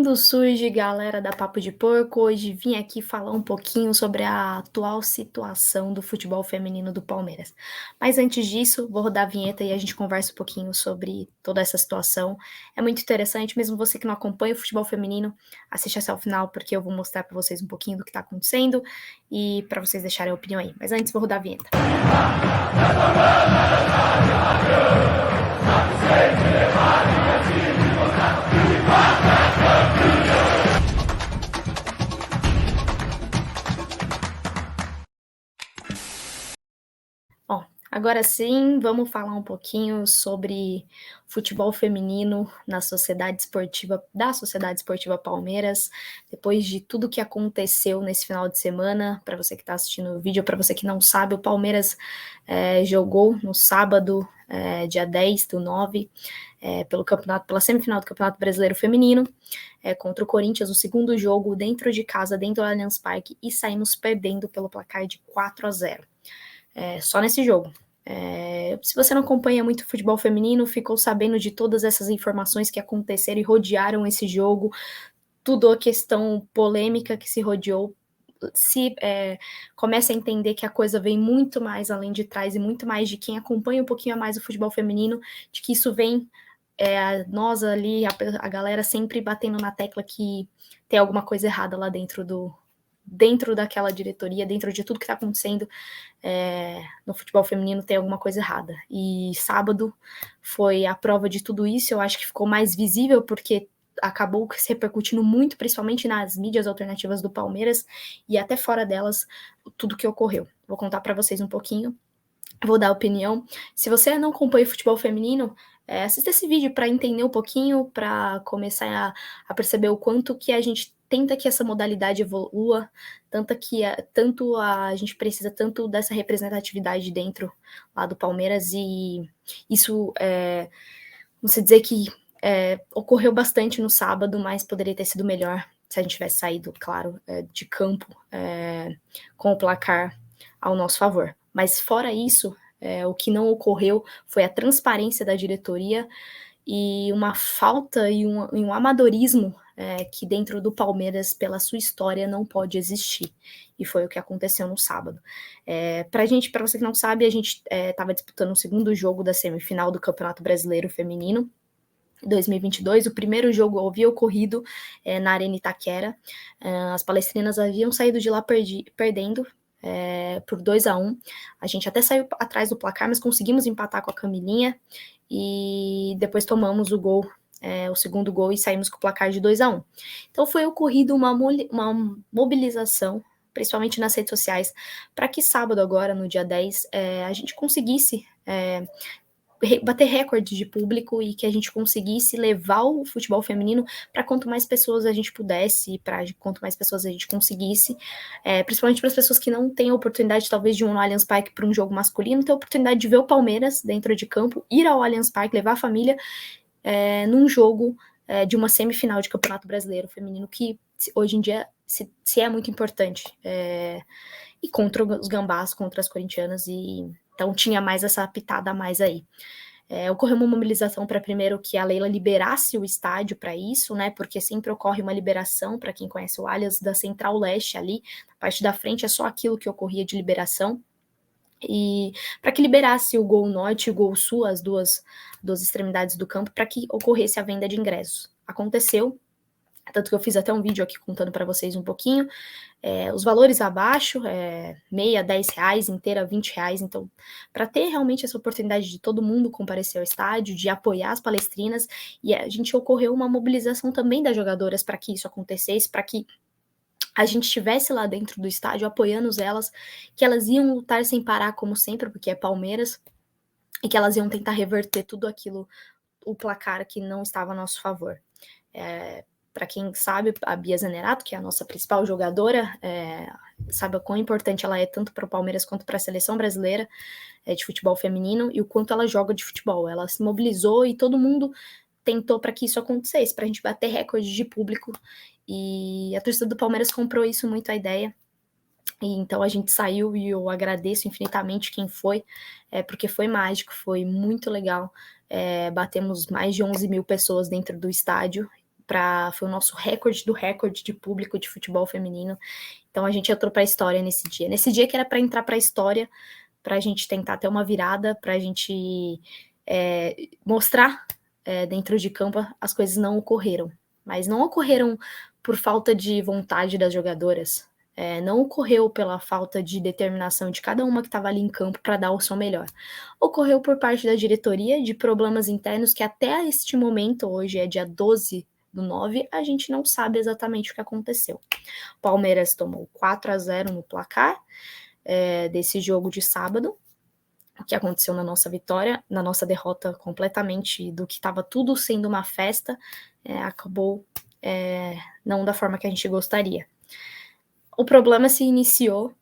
Quando surge, galera da Papo de Porco, hoje vim aqui falar um pouquinho sobre a atual situação do futebol feminino do Palmeiras. Mas antes disso, vou rodar a vinheta e a gente conversa um pouquinho sobre toda essa situação. É muito interessante, mesmo você que não acompanha o futebol feminino, assiste até o final, porque eu vou mostrar para vocês um pouquinho do que está acontecendo e para vocês deixarem a opinião aí. Mas antes, vou rodar a vinheta. Bom, agora sim, vamos falar um pouquinho sobre futebol feminino na sociedade esportiva, da Sociedade Esportiva Palmeiras, depois de tudo que aconteceu nesse final de semana. Para você que está assistindo o vídeo, para você que não sabe, o Palmeiras jogou no sábado, dia 10/9, pela semifinal do Campeonato Brasileiro Feminino, contra o Corinthians, o segundo jogo dentro de casa, dentro do Allianz Parque, e saímos perdendo pelo placar de 4-0. Só nesse jogo. Se você não acompanha muito futebol feminino, ficou sabendo de todas essas informações que aconteceram e rodearam esse jogo, tudo a questão polêmica que se rodeou, começa a entender que a coisa vem muito mais além de trás e muito mais de quem acompanha um pouquinho a mais o futebol feminino, de que isso vem nós ali, a galera sempre batendo na tecla que tem alguma coisa errada lá dentro daquela diretoria, dentro de tudo que está acontecendo no futebol feminino, tem alguma coisa errada. E sábado foi a prova de tudo isso. Eu acho que ficou mais visível porque acabou se repercutindo muito, principalmente nas mídias alternativas do Palmeiras e até fora delas, tudo que ocorreu. Vou contar para vocês um pouquinho, vou dar opinião. Se você não acompanha o futebol feminino, assista esse vídeo para entender um pouquinho, para começar a perceber o quanto que a gente tenta que essa modalidade evolua, tanto a gente precisa tanto dessa representatividade dentro lá do Palmeiras, e isso, vamos dizer que ocorreu bastante no sábado, mas poderia ter sido melhor se a gente tivesse saído, claro, de campo com o placar ao nosso favor. Mas fora isso, o que não ocorreu foi a transparência da diretoria e uma falta e um amadorismo que dentro do Palmeiras, pela sua história, não pode existir. E foi o que aconteceu no sábado. Para você que não sabe, a gente estava disputando o segundo jogo da semifinal do Campeonato Brasileiro Feminino 2022, o primeiro jogo havia ocorrido na Arena Itaquera. As palestrinas haviam saído de lá perdendo por 2-1. A gente até saiu atrás do placar, mas conseguimos empatar com a Camilinha e depois tomamos o segundo gol e saímos com o placar de 2-1. Então foi ocorrido uma mobilização, principalmente nas redes sociais, para que sábado agora, no dia 10, a gente conseguisse bater recorde de público e que a gente conseguisse levar o futebol feminino para quanto mais pessoas a gente pudesse, para quanto mais pessoas a gente conseguisse, principalmente para as pessoas que não têm a oportunidade, talvez, de ir no Allianz Parque para um jogo masculino, ter a oportunidade de ver o Palmeiras dentro de campo, ir ao Allianz Parque, levar a família num jogo de uma semifinal de Campeonato Brasileiro Feminino, que hoje em dia se é muito importante, e contra os gambás, contra as corintianas, e então tinha mais essa pitada a mais aí. Ocorreu uma mobilização para primeiro que a Leila liberasse o estádio para isso, né? Porque sempre ocorre uma liberação, para quem conhece o Allianz, da Central Leste ali, a parte da frente é só aquilo que ocorria de liberação. E para que liberasse o Gol Norte e o Gol Sul, as duas extremidades do campo, para que ocorresse a venda de ingressos. Aconteceu, tanto que eu fiz até um vídeo aqui contando para vocês um pouquinho. Os valores abaixo, meia, R$10, inteira, R$20. Então, para ter realmente essa oportunidade de todo mundo comparecer ao estádio, de apoiar as palestrinas, e a gente ocorreu uma mobilização também das jogadoras para que isso acontecesse, para que a gente estivesse lá dentro do estádio apoiando elas, que elas iam lutar sem parar, como sempre, porque é Palmeiras, e que elas iam tentar reverter tudo aquilo, o placar que não estava a nosso favor. Para quem sabe, a Bia Zanerato, que é a nossa principal jogadora, sabe o quão importante ela é tanto para o Palmeiras quanto para a seleção brasileira de futebol feminino, e o quanto ela joga de futebol. Ela se mobilizou e todo mundo tentou para que isso acontecesse, para a gente bater recorde de público, e a torcida do Palmeiras comprou isso muito, a ideia. E então a gente saiu e eu agradeço infinitamente quem foi, porque foi mágico, foi muito legal. Batemos mais de 11 mil pessoas dentro do estádio, foi o nosso recorde do recorde de público de futebol feminino. Então a gente entrou para a história nesse dia. Nesse dia que era para entrar para a história, para a gente tentar ter uma virada, para a gente mostrar dentro de campo, as coisas não ocorreram. Mas não ocorreram por falta de vontade das jogadoras. Não ocorreu pela falta de determinação de cada uma que estava ali em campo para dar o seu melhor. Ocorreu por parte da diretoria, de problemas internos que até este momento, hoje é dia 12/9, a gente não sabe exatamente o que aconteceu. Palmeiras tomou 4-0 no placar desse jogo de sábado. O que aconteceu na nossa vitória, na nossa derrota completamente do que estava tudo sendo uma festa, acabou não da forma que a gente gostaria. O problema se iniciou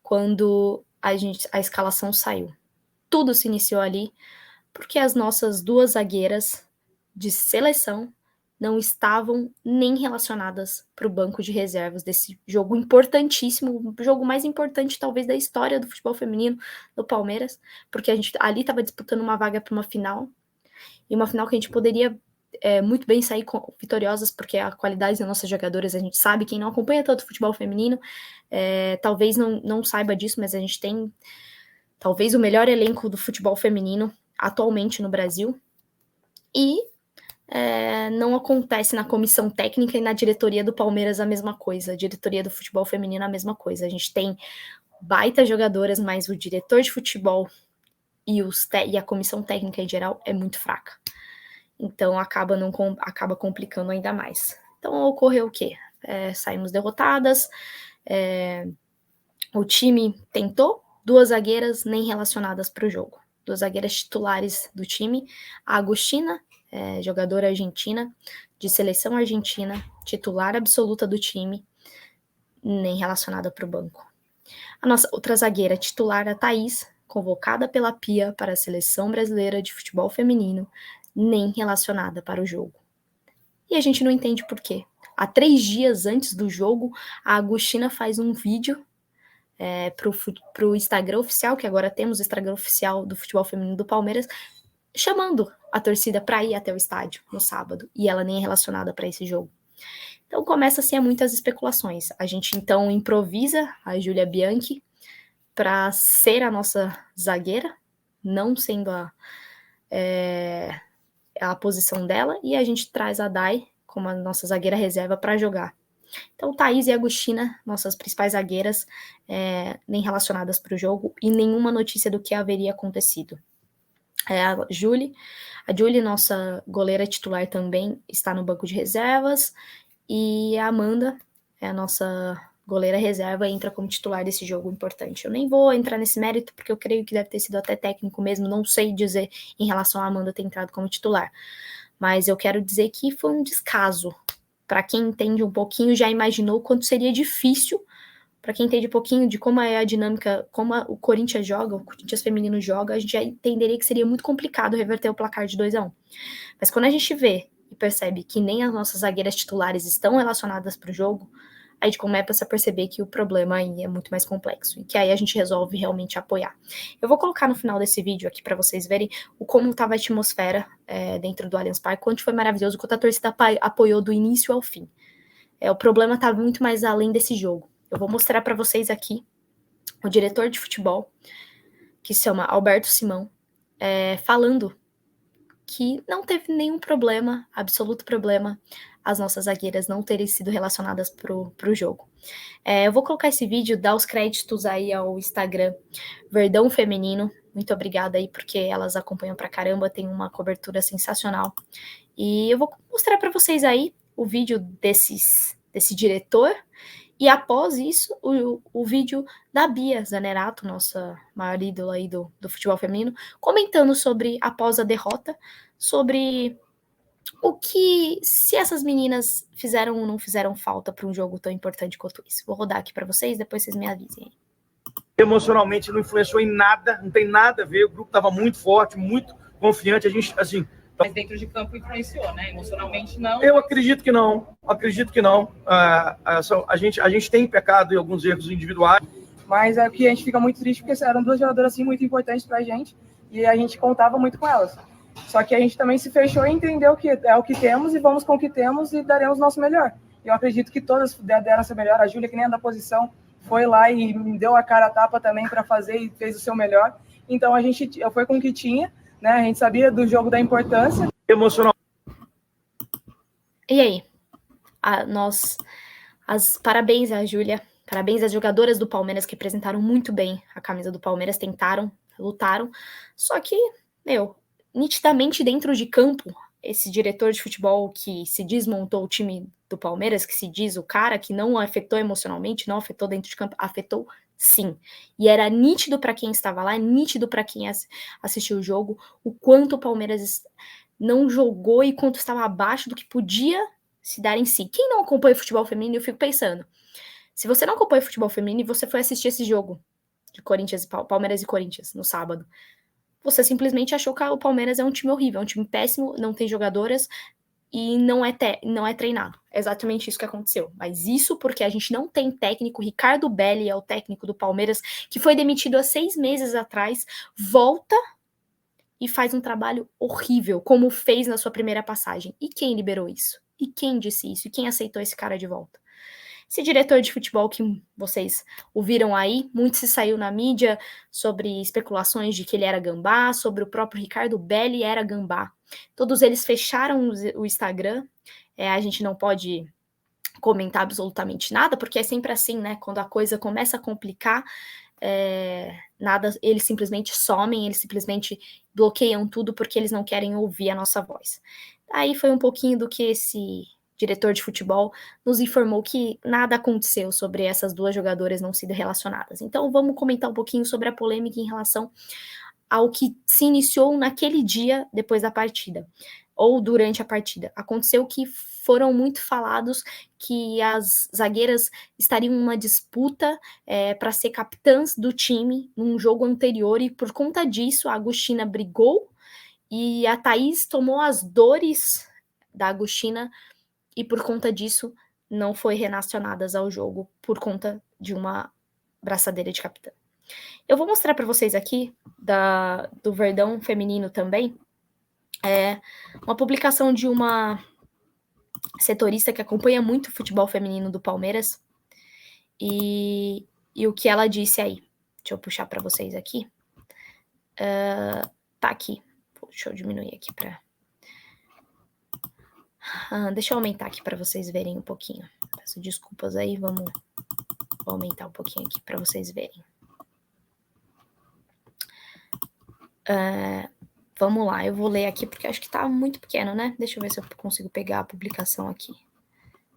quando a escalação saiu. Tudo se iniciou ali porque as nossas duas zagueiras de seleção não estavam nem relacionadas para o banco de reservas desse jogo importantíssimo, o jogo mais importante talvez da história do futebol feminino do Palmeiras, porque a gente ali estava disputando uma vaga para uma final, e uma final que a gente poderia muito bem sair vitoriosas, porque a qualidade das nossas jogadoras, a gente sabe, quem não acompanha tanto o futebol feminino, talvez não saiba disso, mas a gente tem talvez o melhor elenco do futebol feminino atualmente no Brasil, e não acontece na comissão técnica e na diretoria do Palmeiras a mesma coisa, a diretoria do futebol feminino a mesma coisa. A gente tem baita jogadoras, mas o diretor de futebol e a comissão técnica em geral é muito fraca. Então acaba complicando ainda mais. Então ocorreu o quê? Saímos derrotadas, o time tentou, 2 zagueiras nem relacionadas para o jogo. 2 zagueiras titulares do time, a Agustina, jogadora argentina, de seleção argentina, titular absoluta do time, nem relacionada para o banco. A nossa outra zagueira titular, a Thaís, convocada pela Pia para a seleção brasileira de futebol feminino, nem relacionada para o jogo. E a gente não entende por quê. Há 3 dias antes do jogo, a Agustina faz um vídeo para o Instagram oficial, que agora temos o Instagram oficial do futebol feminino do Palmeiras, chamando a torcida para ir até o estádio no sábado, e ela nem é relacionada para esse jogo. Então começa assim a muitas especulações. A gente então improvisa a Júlia Bianchi para ser a nossa zagueira, não sendo a posição dela, e a gente traz a Dai como a nossa zagueira reserva para jogar. Então Thaís e Agustina, nossas principais zagueiras, nem relacionadas para o jogo, e nenhuma notícia do que haveria acontecido. A Julie, nossa goleira titular, também está no banco de reservas, e a Amanda, a nossa goleira reserva, entra como titular desse jogo importante. Eu nem vou entrar nesse mérito, porque eu creio que deve ter sido até técnico mesmo, não sei dizer em relação a Amanda ter entrado como titular, mas eu quero dizer que foi um descaso. Para quem entende um pouquinho, já imaginou quanto seria difícil. Para quem entende um pouquinho de como é a dinâmica, como o Corinthians joga, o Corinthians feminino joga, a gente já entenderia que seria muito complicado reverter o placar de 2-1. Mas quando a gente vê e percebe que nem as nossas zagueiras titulares estão relacionadas para o jogo, a gente começa a perceber que o problema aí é muito mais complexo, e que aí a gente resolve realmente apoiar. Eu vou colocar no final desse vídeo aqui para vocês verem como estava a atmosfera dentro do Allianz Parque, quanto foi maravilhoso, quanto a torcida apoiou do início ao fim. O problema estava muito mais além desse jogo. Eu vou mostrar para vocês aqui o diretor de futebol, que se chama Alberto Simão, falando que não teve nenhum problema, absoluto problema, as nossas zagueiras não terem sido relacionadas pro jogo. Eu vou colocar esse vídeo, dar os créditos aí ao Instagram Verdão Feminino. Muito obrigada aí, porque elas acompanham pra caramba, tem uma cobertura sensacional. E eu vou mostrar para vocês aí o vídeo desse diretor, e após isso, o vídeo da Bia Zanerato, nossa maior ídola aí do futebol feminino, comentando sobre, após a derrota, sobre o que, se essas meninas fizeram ou não fizeram falta para um jogo tão importante quanto esse. Vou rodar aqui para vocês, depois vocês me avisem. Emocionalmente não influenciou em nada, não tem nada a ver, o grupo estava muito forte, muito confiante, a gente, assim... Mas dentro de campo influenciou, né? Emocionalmente não. Eu acredito que não. A gente tem pecado em alguns erros individuais. Mas aqui a gente fica muito triste porque eram 2 jogadoras assim muito importantes pra gente e a gente contava muito com elas. Só que a gente também se fechou e entendeu que é o que temos e vamos com o que temos e daremos o nosso melhor. Eu acredito que todas deram o seu melhor. A Júlia, que nem é da posição, foi lá e me deu a cara a tapa também para fazer e fez o seu melhor. Então eu fui com o que tinha, né? A gente sabia do jogo da importância. Emocional. E aí? Parabéns à Júlia, parabéns às jogadoras do Palmeiras que representaram muito bem a camisa do Palmeiras, tentaram, lutaram, só que, nitidamente dentro de campo, esse diretor de futebol que se desmontou o time do Palmeiras, que se diz o cara que não afetou emocionalmente, não afetou dentro de campo, afetou sim. E era nítido para quem estava lá, nítido para quem assistiu o jogo, o quanto o Palmeiras não jogou e quanto estava abaixo do que podia se dar em si. Quem não acompanha futebol feminino, eu fico pensando, se você não acompanha futebol feminino e você foi assistir esse jogo de Palmeiras e Corinthians no sábado, você simplesmente achou que o Palmeiras é um time horrível, é um time péssimo, não tem jogadoras e não é treinado. É exatamente isso que aconteceu. Mas isso porque a gente não tem técnico. Ricardo Belli é o técnico do Palmeiras, que foi demitido há 6 meses atrás, volta e faz um trabalho horrível, como fez na sua primeira passagem. E quem liberou isso? E quem disse isso? E quem aceitou esse cara de volta? Esse diretor de futebol que vocês ouviram aí, muito se saiu na mídia sobre especulações de que ele era gambá, sobre o próprio Ricardo Belli era gambá. Todos eles fecharam o Instagram, a gente não pode comentar absolutamente nada, porque é sempre assim, né? Quando a coisa começa a complicar, eles simplesmente somem, eles simplesmente bloqueiam tudo porque eles não querem ouvir a nossa voz. Aí foi um pouquinho do que esse diretor de futebol nos informou, que nada aconteceu sobre essas duas jogadoras não sendo relacionadas. Então vamos comentar um pouquinho sobre a polêmica em relação ao que se iniciou naquele dia depois da partida, ou durante a partida. Aconteceu que foram muito falados que as zagueiras estariam em uma disputa para ser capitãs do time num jogo anterior, e por conta disso a Agostina brigou e a Thaís tomou as dores da Agostina e por conta disso não foi relacionadas ao jogo por conta de uma braçadeira de capitã. Eu vou mostrar para vocês aqui do Verdão feminino também, uma publicação de uma setorista que acompanha muito o futebol feminino do Palmeiras e o que ela disse aí. Deixa eu puxar para vocês aqui. Tá aqui. Deixa eu diminuir aqui para... deixa eu aumentar aqui para vocês verem um pouquinho. Peço desculpas aí, vou aumentar um pouquinho aqui para vocês verem. Vamos lá, eu vou ler aqui porque acho que tá muito pequeno, né? Deixa eu ver se eu consigo pegar a publicação aqui.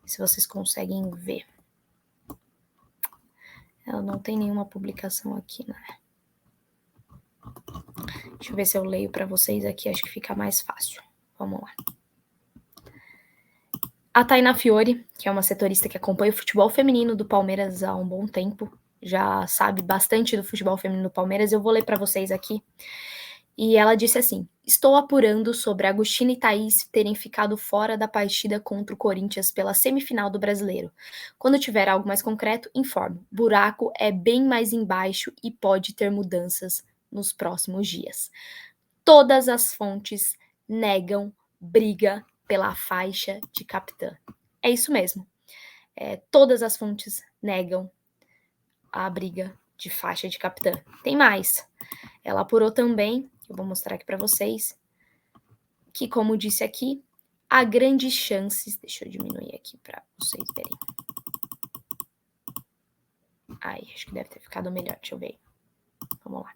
Se vocês conseguem ver. Ela não tem nenhuma publicação aqui, né? Deixa eu ver se eu leio para vocês aqui, acho que fica mais fácil. Vamos lá. A Tainá Fiore, que é uma setorista que acompanha o futebol feminino do Palmeiras há um bom tempo, já sabe bastante do futebol feminino do Palmeiras, eu vou ler para vocês aqui. E ela disse assim: estou apurando sobre Agostina e Thaís terem ficado fora da partida contra o Corinthians pela semifinal do Brasileiro. Quando tiver algo mais concreto, informo. Buraco é bem mais embaixo e pode ter mudanças nos próximos dias. Todas as fontes negam briga pela faixa de capitã. É isso mesmo. Todas as fontes negam a briga de faixa de capitã. Tem mais. Ela apurou também, eu vou mostrar aqui para vocês, que, como disse aqui, há grandes chances... Deixa eu diminuir aqui para vocês verem. Acho que deve ter ficado melhor, deixa eu ver. Vamos lá.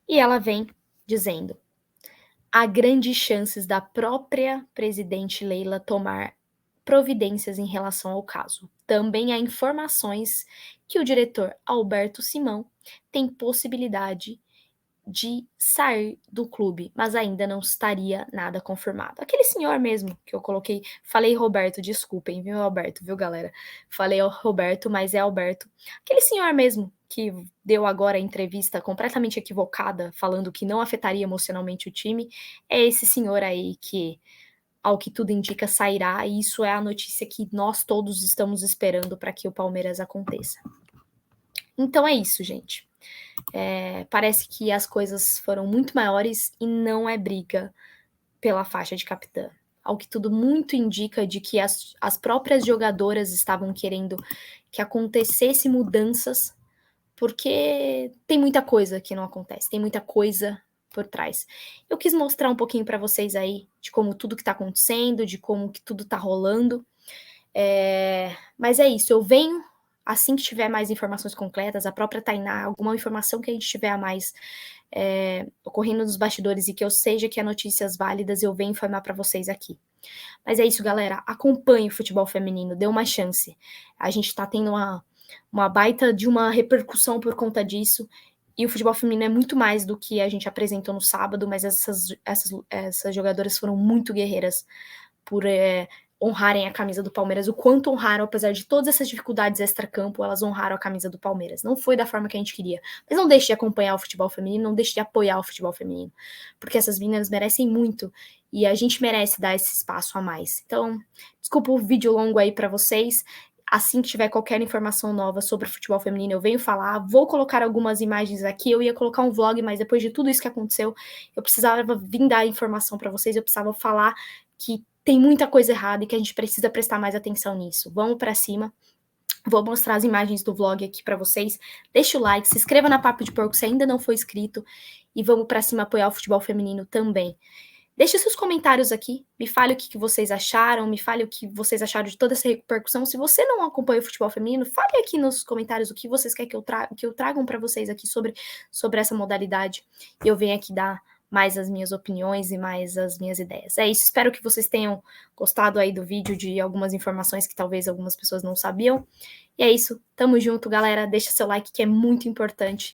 E ela vem dizendo: há grandes chances da própria presidente Leila tomar providências em relação ao caso. Também há informações que o diretor Alberto Simão tem possibilidade de sair do clube, mas ainda não estaria nada confirmado. Aquele senhor mesmo que eu coloquei, falei Roberto, desculpem, viu, Alberto, viu, galera? Falei Roberto, mas é Alberto. Aquele senhor mesmo que deu agora a entrevista completamente equivocada, falando que não afetaria emocionalmente o time, é esse senhor aí que, ao que tudo indica, sairá, e isso é a notícia que nós todos estamos esperando para que o Palmeiras aconteça. Então é isso, gente. Parece que as coisas foram muito maiores e não é briga pela faixa de capitã. Ao que tudo muito indica de que as próprias jogadoras estavam querendo que acontecesse mudanças, porque tem muita coisa que não acontece, tem muita coisa por trás. Eu quis mostrar um pouquinho para vocês aí de como tudo que tá acontecendo, de como que tudo tá rolando. Mas é isso, eu venho assim que tiver mais informações concretas, a própria Tainá, alguma informação que a gente tiver a mais ocorrendo nos bastidores e que eu seja que há notícias válidas, eu venho informar para vocês aqui. Mas é isso, galera, acompanhe o futebol feminino, dê uma chance. A gente tá tendo uma baita de uma repercussão por conta disso, e o futebol feminino é muito mais do que a gente apresentou no sábado, mas essas jogadoras foram muito guerreiras por honrarem a camisa do Palmeiras, o quanto honraram, apesar de todas essas dificuldades extra-campo, elas honraram a camisa do Palmeiras. Não foi da forma que a gente queria, mas não deixe de acompanhar o futebol feminino, não deixe de apoiar o futebol feminino, porque essas meninas merecem muito, e a gente merece dar esse espaço a mais. Então, desculpa o vídeo longo aí para vocês. Assim que tiver qualquer informação nova sobre o futebol feminino, eu venho falar. Vou colocar algumas imagens aqui. Eu ia colocar um vlog, mas depois de tudo isso que aconteceu, eu precisava vir dar informação para vocês. Eu precisava falar que tem muita coisa errada e que a gente precisa prestar mais atenção nisso. Vamos para cima. Vou mostrar as imagens do vlog aqui para vocês. Deixa o like, se inscreva na Papo de Porco se ainda não for inscrito. E vamos para cima apoiar o futebol feminino também. Deixe seus comentários aqui, me fale o que vocês acharam, me fale o que vocês acharam de toda essa repercussão. Se você não acompanha o futebol feminino, fale aqui nos comentários o que vocês querem que eu tragam para vocês aqui sobre essa modalidade. E eu venho aqui dar mais as minhas opiniões e mais as minhas ideias. É isso, espero que vocês tenham gostado aí do vídeo, de algumas informações que talvez algumas pessoas não sabiam. E é isso, tamo junto, galera. Deixa seu like que é muito importante.